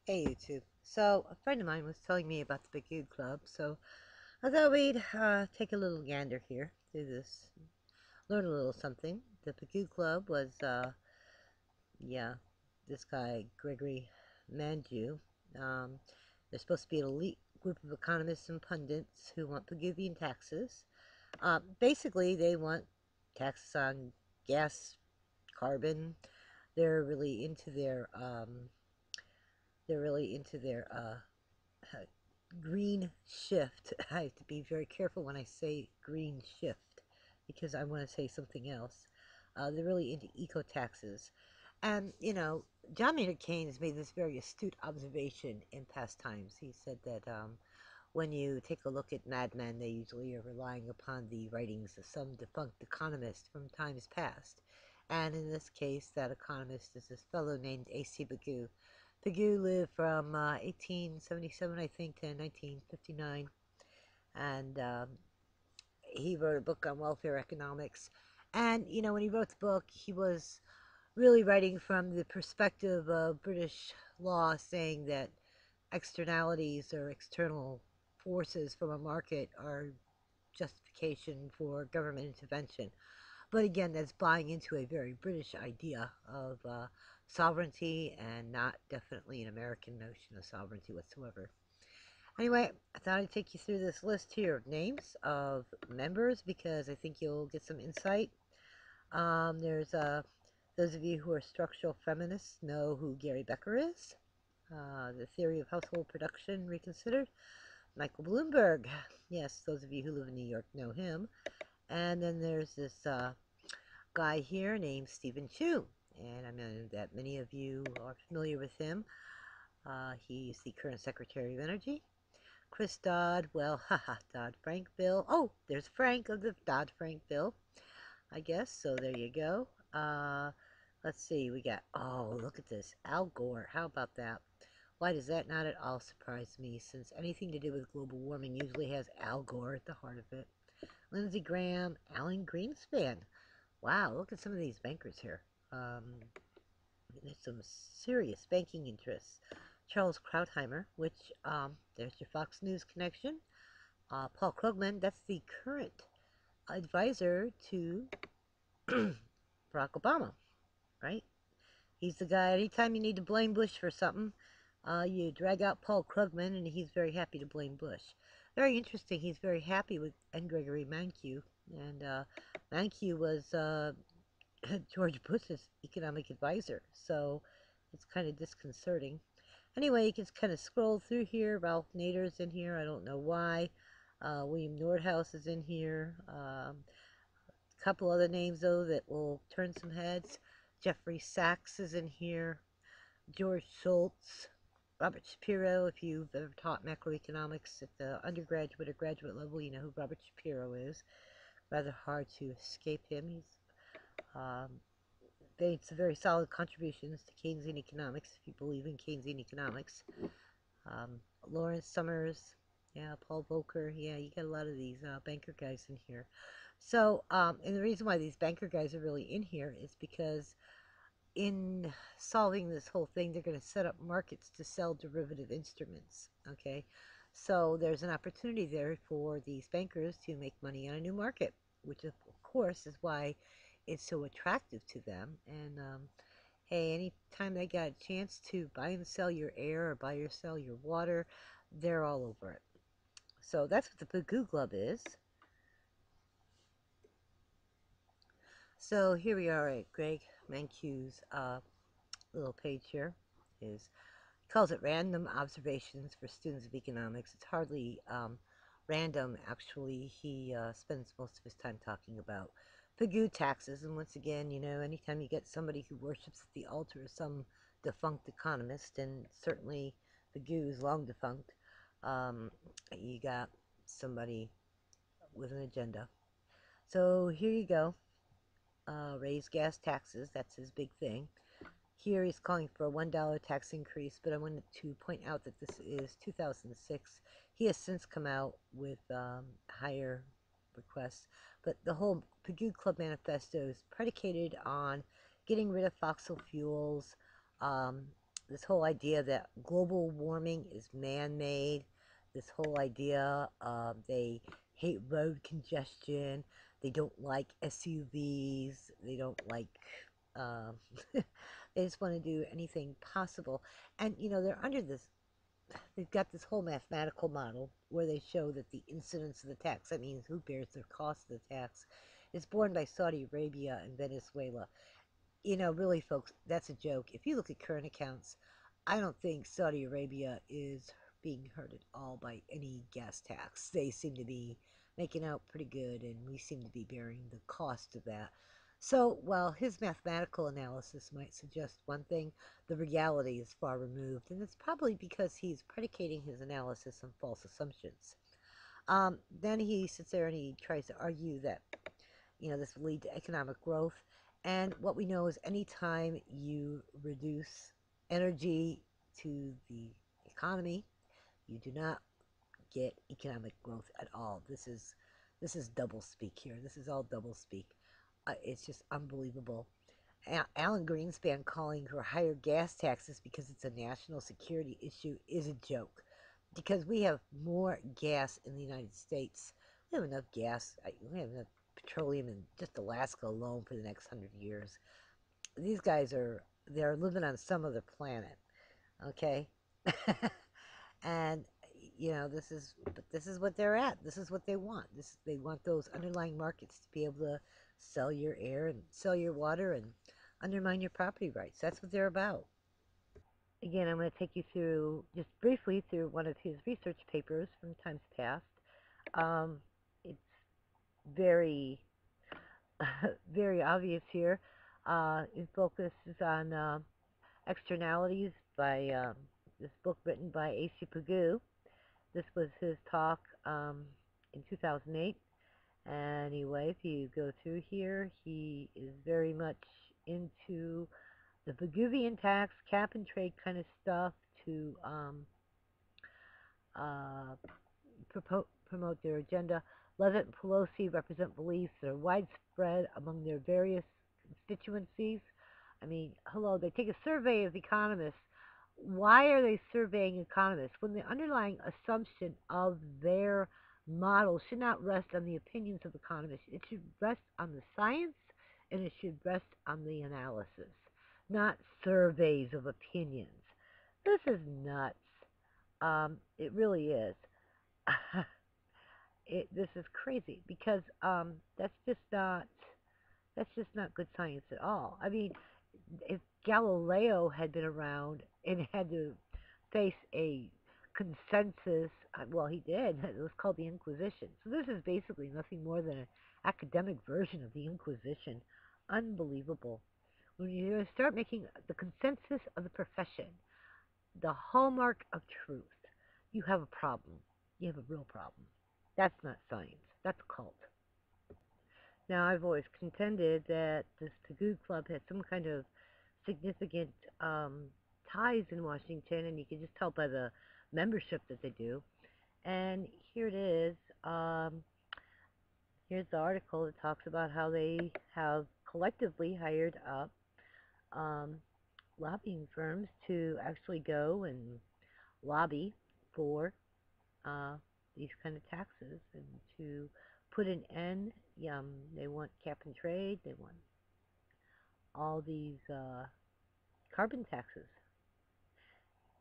Hey YouTube. So a friend of mine was telling me about the Pigou Club, so I thought we'd take a little gander here, do this, learn a little something. The Pigou Club was, yeah, this guy Gregory Manju. Um, they're supposed to be an elite group of economists and pundits who want Pigouvian taxes. Basically, they want taxes on gas, carbon. They're really into their green shift. I have to be very careful when I say green shift because I want to say something else. They're really into eco taxes. And, John Maynard Keynes made this very astute observation in past times. He said that when you take a look at madmen, they usually are relying upon the writings of some defunct economist from times past. And in this case, that economist is this fellow named A.C. Pigou. Pigou lived from 1877, I think, to 1959, and he wrote a book on welfare economics. And, when he wrote the book, he was really writing from the perspective of British law, saying that externalities or external forces from a market are justification for government intervention. But again, that's buying into a very British idea of sovereignty and not definitely an American notion of sovereignty whatsoever. Anyway, I thought I'd take you through this list here of names of members because I think you'll get some insight. There's those of you who are structural feminists know who Gary Becker is. The Theory of Household Production Reconsidered. Michael Bloomberg. Yes, those of you who live in New York know him. And then there's this guy here named Stephen Chu. And I know that many of you are familiar with him. He's the current Secretary of Energy. Chris Dodd, well, haha, Dodd-Frank bill. Oh, there's Frank of the Dodd-Frank bill, I guess. So there you go. Let's see, we got, oh, look at this. Al Gore, how about that? Why does that not at all surprise me, since anything to do with global warming usually has Al Gore at the heart of it. Lindsey Graham, Alan Greenspan. Wow, look at some of these bankers here. There's some serious banking interests. Charles Krauthammer, which, there's your Fox News connection. Paul Krugman, that's the current advisor to Barack Obama, right? He's the guy, anytime you need to blame Bush for something, you drag out Paul Krugman, and he's very happy to blame Bush. Very interesting, he's very happy with Gregory Mankiw, and Mankiw was George Bush's economic advisor, so it's kind of disconcerting. Anyway, you can kind of scroll through here. Ralph Nader's in here. I don't know why. William Nordhaus is in here. A couple other names, though, that will turn some heads. Jeffrey Sachs is in here. George Schultz. Robert Shapiro, if you've ever taught macroeconomics at the undergraduate or graduate level, you know who Robert Shapiro is. Rather hard to escape him. He's made some very solid contributions to Keynesian economics, if you believe in Keynesian economics. Lawrence Summers, yeah, Paul Volcker, yeah, you got a lot of these banker guys in here. So, and the reason why these banker guys are really in here is because in solving this whole thing, they're going to set up markets to sell derivative instruments, okay? So there's an opportunity there for these bankers to make money on a new market, which of course is why it's so attractive to them. And hey, anytime they got a chance to buy and sell your air or buy or sell your water, they're all over it. So that's what the Pigou Club is. So here we are at Greg Mankiw's little page here. He calls it Random Observations for Students of Economics. It's hardly random, actually. He spends most of his time talking about Pigou taxes. And once again, anytime you get somebody who worships at the altar of some defunct economist, and certainly Pigou is long defunct, you got somebody with an agenda. So here you go. Raise gas taxes, that's his big thing. Here he's calling for a $1 tax increase, but I wanted to point out that this is 2006. He has since come out with higher requests, but the whole Pigou Club manifesto is predicated on getting rid of fossil fuels, This whole idea that global warming is man made, this whole idea they hate road congestion, they don't like SUVs, they don't like, um, they just want to do anything possible. And, they're under this, they've got this whole mathematical model where they show that the incidence of the tax, that means who bears the cost of the tax, is borne by Saudi Arabia and Venezuela. Really, folks, that's a joke. If you look at current accounts, I don't think Saudi Arabia is being hurt at all by any gas tax. They seem to be making out pretty good, and we seem to be bearing the cost of that. So, while his mathematical analysis might suggest one thing, the reality is far removed, and it's probably because he's predicating his analysis on false assumptions. Then he sits there and he tries to argue that this will lead to economic growth. And what we know is anytime you reduce energy to the economy, you do not get economic growth at all. This is double speak here. This is all double speak. It's just unbelievable. Alan Greenspan calling for higher gas taxes because it's a national security issue is a joke. Because we have more gas in the United States. We have enough gas. We have enough petroleum in just Alaska alone for the next 100 years. These guys they're living on some other planet, okay? And this is what they're at. This is what they want. They want those underlying markets to be able to sell your air and sell your water and undermine your property rights. That's what they're about. Again, I'm going to take you through just briefly through one of his research papers from times past. It's very very obvious here. It focuses on externalities by this book written by A.C. Pigou. This was his talk in 2008. Anyway, if you go through here, he is very much into the Pigouvian tax, cap and trade kind of stuff to uh, promote their agenda. Levitt and Pelosi represent beliefs that are widespread among their various constituencies. I mean, hello, they take a survey of economists. Why are they surveying economists when the underlying assumption of their model should not rest on the opinions of economists? It should rest on the science and it should rest on the analysis, not surveys of opinions. This is nuts. It really is. This is crazy because that's just not good science at all. I mean, if Galileo had been around and had to face a consensus, well, he did. It was called the Inquisition. So this is basically nothing more than an academic version of the Inquisition. Unbelievable. When you start making the consensus of the profession the hallmark of truth, you have a problem. You have a real problem. That's not science. That's a cult. Now, I've always contended that this Pigou Club had some kind of significant um, ties in Washington, and you can just tell by the membership that they do. And here it is. Here's the article that talks about how they have collectively hired up um, lobbying firms to actually go and lobby for uh, these kind of taxes and to put an end. They want cap and trade. They want all these carbon taxes.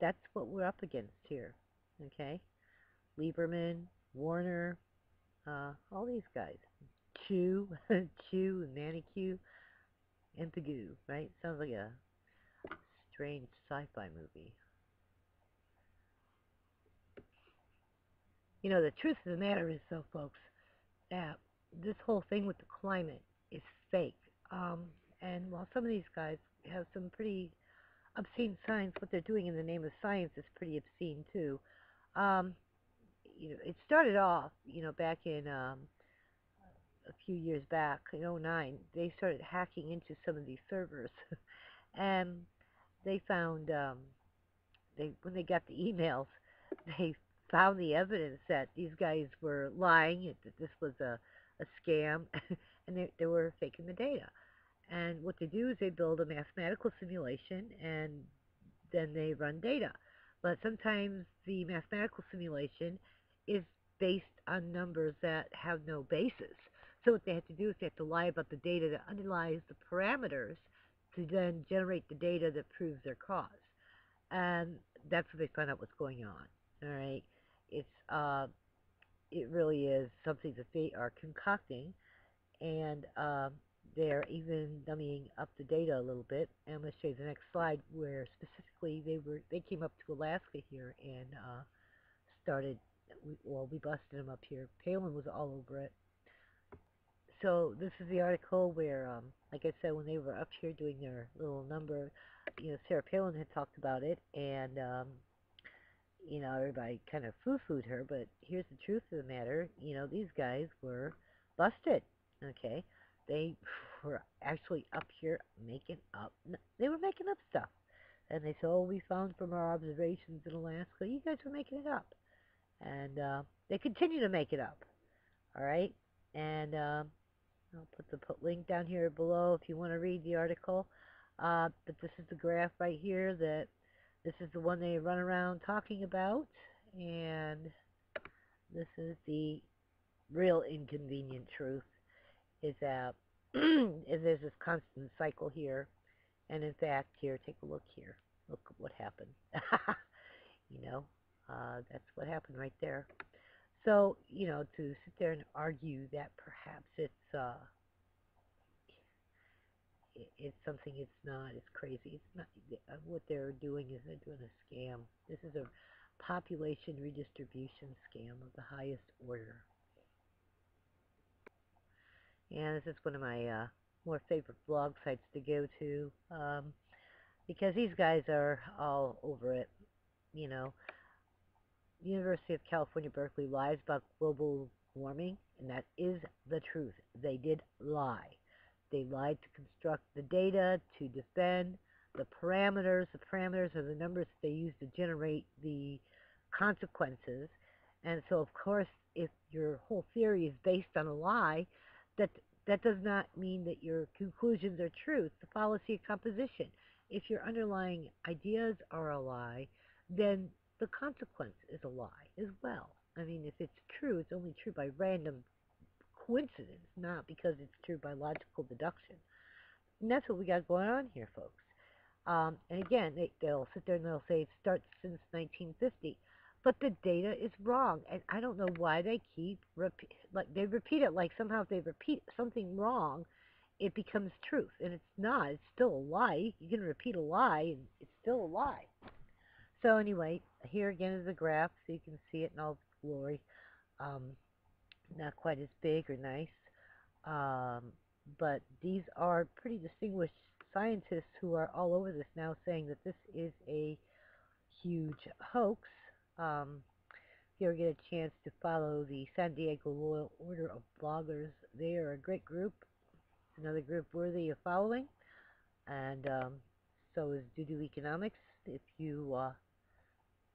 That's what we're up against here. Okay, Lieberman, Warner, all these guys. Chew, Chew, and Manicue, and Pigou. Right? Sounds like a strange sci-fi movie. The truth of the matter is, though, folks, that this whole thing with the climate is fake. Um, and while some of these guys have some pretty obscene science, what they're doing in the name of science is pretty obscene too. Um, it started off, back in a few years back in '09. They started hacking into some of these servers, and they found they when they got the emails, they found the evidence that these guys were lying, that this was a scam, and they were faking the data. And what they do is they build a mathematical simulation, and then they run data. But sometimes the mathematical simulation is based on numbers that have no basis. So what they have to do is they have to lie about the data that underlies the parameters to then generate the data that proves their cause. And that's what they find out what's going on. All right, it's it really is something that they are concocting, and they're even dummying up the data a little bit. And I'm going to show you the next slide where specifically they came up to Alaska here and started. We busted them up here. Palin was all over it. So this is the article where, like I said, when they were up here doing their little number, Sarah Palin had talked about it, and everybody kind of foo-fooed her, but here's the truth of the matter. These guys were busted, okay? They were actually up here making up, they were making up stuff. And they said, oh, we found from our observations in Alaska, you guys were making it up. And they continue to make it up, all right? And I'll put the link down here below if you want to read the article. But this is the graph right here that this is the one they run around talking about, and this is the real inconvenient truth, is that there's this constant cycle here, and in fact, here, take a look here. Look at what happened. That's what happened right there. So, to sit there and argue that perhaps it's something it's not. It's crazy. It's not. What they're doing is they're doing a scam. This is a population redistribution scam of the highest order. And this is one of my more favorite blog sites to go to because these guys are all over it. University of California, Berkeley lies about global warming, and that is the truth. They did lie. They lied to construct the data, to defend the parameters. The parameters are the numbers that they use to generate the consequences. And so, of course, if your whole theory is based on a lie, that does not mean that your conclusions are true. It's the fallacy of composition. If your underlying ideas are a lie, then the consequence is a lie as well. I mean, if it's true, it's only true by random coincidence, not because it's true by logical deduction. And that's what we got going on here, folks. And again, they'll sit there and they'll say it starts since 1950, but the data is wrong. And I don't know why they keep they repeat it like somehow if they repeat something wrong, it becomes truth, and it's not. It's still a lie. You can repeat a lie, and it's still a lie. So anyway, here again is a graph, so you can see it in all its glory. Not quite as big or nice, but these are pretty distinguished scientists who are all over this now saying that this is a huge hoax. If you ever get a chance to follow the San Diego Loyal Order of Bloggers, they are a great group. It's another group worthy of following, and so is Doo Economics. If you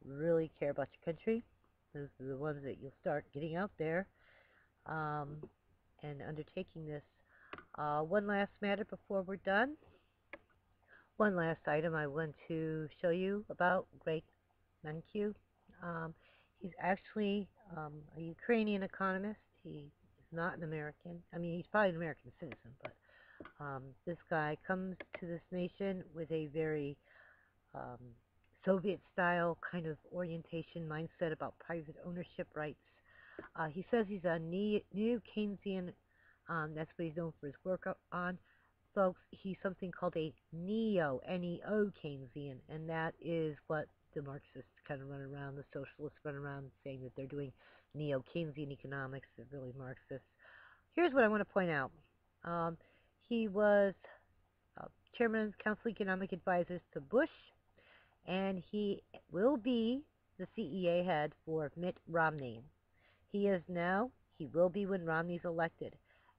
really care about your country, those are the ones that you'll start getting out there and undertaking this. One last matter before we're done. One last item I want to show you about Greg Mankiw. He's actually a Ukrainian economist. He is not an American. I mean, he's probably an American citizen, but this guy comes to this nation with a very Soviet-style kind of orientation mindset about private ownership rights. He says he's a new Keynesian. That's what he's known for his work on. Folks, he's something called a neo, N-E-O Keynesian, and that is what the Marxists kind of run around, the socialists run around saying that they're doing neo-Keynesian economics. They're really Marxists. Here's what I want to point out. He was chairman of the Council of Economic Advisors to Bush, and he will be the CEA head for Mitt Romney. He is now, he will be when Romney's elected.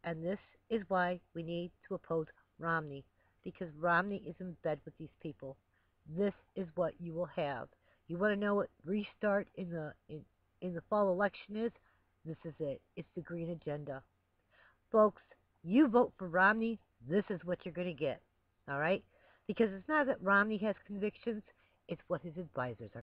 And this is why we need to oppose Romney, because Romney is in bed with these people. This is what you will have. You want to know what restart in the fall election is? This is it. It's the green agenda. Folks, you vote for Romney, this is what you're going to get. All right? Because it's not that Romney has convictions. It's what his advisors are